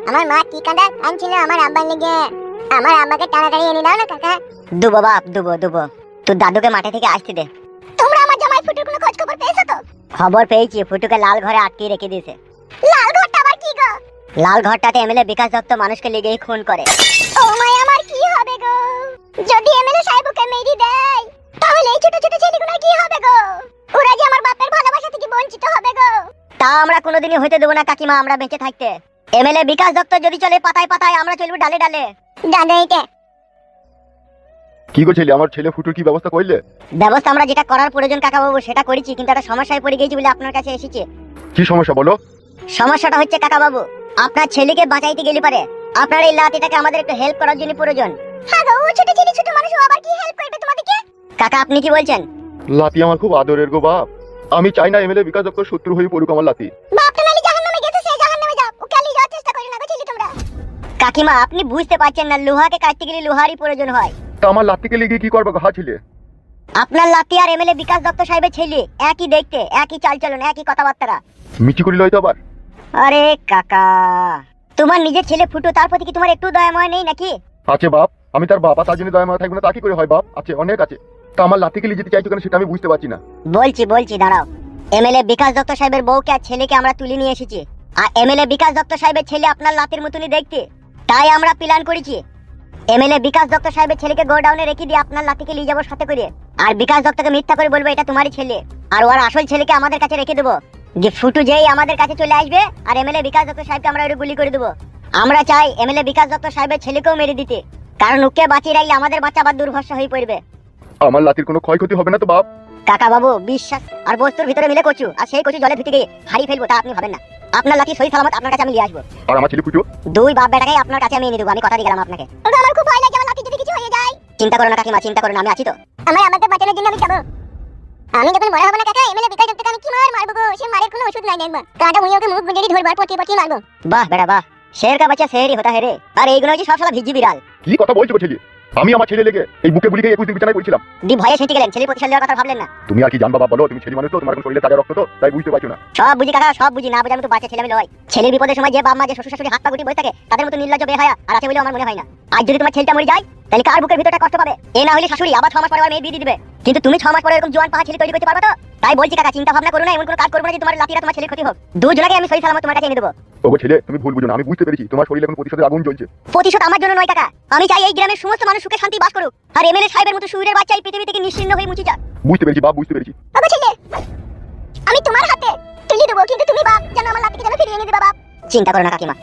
আমার মা কি কাঁদা আনছিল আমার আব্বার লেগে। আমার আব্বাকে তাড়াতাড়ি এনে দাও না কাকা। দুবো বাপ দুবো তুই দাদুকে মাঠে থেকে আসতে দে। তোমরা আমার জামাই ফুটুর কোনো খোঁজ খবর পেয়েছো তো? খবর পেয়েছি, ফুটুকে লাল ঘরে আটকে রেখে দিয়েছে। লাল ঘরটা আবার কি গো? লাল ঘরটাতে এমএলএ বিকাশ দত্ত মানুষকে লেগেই খুন করে। ও মাই, আমার কি হবে গো? যদি এমএলএ সাহেবকে মেরে দেয় তাহলে এই ছোট ছোট ছেলেগুলোর কি হবে গো? ওরা যে আমার বাপের ভালোবাসা থেকে বঞ্চিত হবে গো। তা আমরা কোনোদিনই হইতে দেবো না কাকিমা, আমরা বেঁচে থাকতে। এমএলএ বিকাশ দত্ত যদি চলে পাতায় পাতায়, আমরা চলবো ডালে ডালে। দাদা এটা কি গো ছেলে, আমার ছেলে ফুটুর কি ব্যবস্থা করলে? ব্যবস্থা আমরা যেটা করার প্রয়োজন কাকা বাবু সেটা করেছি, কিন্তু একটা সমস্যায় পড়ে গেছি বলে আপনার কাছে এসেছি। কি সমস্যা বলো? সমস্যাটা হচ্ছে কাকা বাবু, আপনার ছেলেকে বাঁচাইতে গেলে পারে আপনার এই লাতিটাকে আমাদের একটু হেল্প করার জন্য প্রয়োজন। হ্যাঁ গো, ও ছোট ছেলে ছোট মানুষ, ও আবার কি হেল্প করবে তোমাদেরকে? কাকা আপনি কি বলছেন? লাতি আমার খুব আদরের গো বাপ। আমি চাই না এমএলএ বিকাশ দত্ত শত্রু হয়ে পড়ুক আমার লাতি। বাপটা নালি জাহান্নামে গেছে, সে জাহান্নামে যাও। ও কালি যাওয়ার চেষ্টা করে না গো ছেলে তোমরা। কাকিমা আপনি বুঝতে পারছেন না, লোহাকে কাটতে গেলে লোহারই প্রয়োজন হয়। তা আমার লাতিকে লেগে কি করবে গো হা ছেলে? আপনার লাতি আর এমএলএ বিকাশ দত্ত সাহেবের ছেলে একই দেখতে, একই চালচলন, একই কথাবার্তা। মিচি করি লয় তো আবার। আরে কাকা, তোমার নিজের ছেলে ফুটু, তার প্রতি কি তোমার একটু দয়াময় নেই নাকি? আছে বাপ, আমি তার বাবা, তার জন্য দয়া মায়া থাকবে না তা কি করে হয় বাপ? আছে, অনেক আছে। তা আমার লাতিকে লিয়ে যেতে চাইছো কেন সেটা আমি বুঝতে পারছি না। বলছি দাঁড়াও। এমএলএ বিকাশ দত্ত সাহেবের বউকে আর ছেলেকে আমরা তুলে নিয়ে এসেছি, আর এমএলএ বিকাশ দত্ত সাহেবের ছেলে আপনার লাতির মতনই দেখতে। তাই আমরা প্ল্যান করেছি এমএলএ বিকাশ দত্ত সাহেবের ছেলেকে গোডাউনে রেখে দিয়ে আপনার লাতিকে নিয়ে যাবো সাথে করে, আর বিকাশ দত্তকে মিথ্যা করে বলবো এটা তোমারই ছেলে, আর ওর আসল ছেলেকে আমাদের কাছে রেখে দেবো। যে ফুটু যেই আমাদের কাছে চলে আসবে আর এমএলএ বিকাশ দত্ত সাহেবকে আমরা ওটা গুলি করে দেবো। আমরা চাই এমএলএ বিকাশ দত্ত সাহেবের ছেলেকেও মেরে দিতে, কারণ ওকে বাঁচিয়ে রাখলে আমাদের বাচ্চা আবার দুর্ভরসা হয়ে পড়বে। আমার লাতির কোনো ক্ষয়ক্ষতি হবে না তো বাপ? কাকা বাবু বিশ্বাস আর বস্তুর ভিতরে মিলে কচু, আর সেই কচু জলে ধুতে গিয়ে হারিয়ে ফেলবো তা আপনি হবেন না। আপনার লাতি সহি সালামত আপনার কাছে আমি নিয়ে আসবো, আর আমার ছেলে ফুটু দুই বাপ বেটাকে আপনার কাছে আমি এনে দেবো, আমি কথা দিয়ে গেলাম আপনাকে। ওগো, আমার খুব ভয় লাগে, আমার লাতি যদি কিছু হয়ে যায়। চিন্তা করো না কাকিমা, চিন্তা করো না, আমি আছি তো। আমার আমাকে বাঁচানোর জন্য আমি যাবো। আমি যখন বড় হব না কাকা, এমএলএ বিকাশ দত্তকে আমি কি মারবো গো? সে মারের কোনো ওষুধ নাই দেখবা। কাঁটা মুই ওকে মুখ গুঁজে ধরবার পটিয়ে মারবো। বাহ বেটা বাহ, শের কা বাচ্চা শেরই হতা হে রে। আর এইগুলো হচ্ছে সব শালা ভিজি বিড়াল। কি কথা বলছো গো ছেলে? আমি আমার ছেলে লেগে এই বুকে গুলিকে 21 দিন বিছানায় পড়েছিলাম। দি ভয়ে সেটি গেলেন, ছেলে প্রতিশাল দেওয়ার কথা ভাবলেন না। তুমি আর কি জানবা বাপ বলো? তুমি ছেলে মানুষ তো, তোমার এখন শরীরে তাজা রক্ত তো, তাই বুঝতে পারছো না। সব বুঝি কাকা, সব বুঝি, না বুঝি আমি তো বাচ্চা ছেলে আমি লয়। ছেলের বিপদের সময় যে বাপ মা যে শ্বশুর শাশুড়ি হাত পা গুটি বসে থাকে তাদের মতো নির্লজ্জ বেহায়া আর আছে বলে আমার মনে হয় না। আজ যদি তোমার ছেলেটা মরে যায় তাহলে কার বুকের ভিতরটা কষ্ট পাবে? এ না হলে শাশুড়ি আবার 6 মাস পরে মেয়ে বিয়ে দিয়ে দিবে, কিন্তু তুমি 6 মাস পরে এরকম জোয়ান পাহা ছেলে তৈরি করতে পারবে তো? তাই বলছি কাকা, চিন্তা ভাবনা করো না, এমন কোনো কাজ করবো না যে তোমার লাতিরা তোমার ছেলের ক্ষতি হোক। দুজনকে আমি সহি সালামত তোমার কাছে এনে দেবো। ওগো ছেলে, তুমি ভুল বুঝো না, আমি বুঝতে পেরেছি তোমার শরীরে এখন প্রতিশোধের আগুন জ্বলছে। প্রতিশোধ আমার জন্য নয় কাকা, আমি চাই এই গ্রামের সমস্ত মানুষ সুখে শান্তি বাস করুক, আর এমএলএ সাহেবের মতো সুরের বাচ্চা এই পৃথিবী থেকে নিশ্চিন্ন হয়ে মুছে যাক। বুঝতে পেরেছি বাপ, বুঝতে পেরেছি। ওগো ছেলে, আমি তোমার হাতে তুলে দেবো, কিন্তু তুমি বাপ যেন আমার লাতিকে যেন ফিরিয়ে এনে দিবা বাপ। চিন্তা করো না কাকিমা।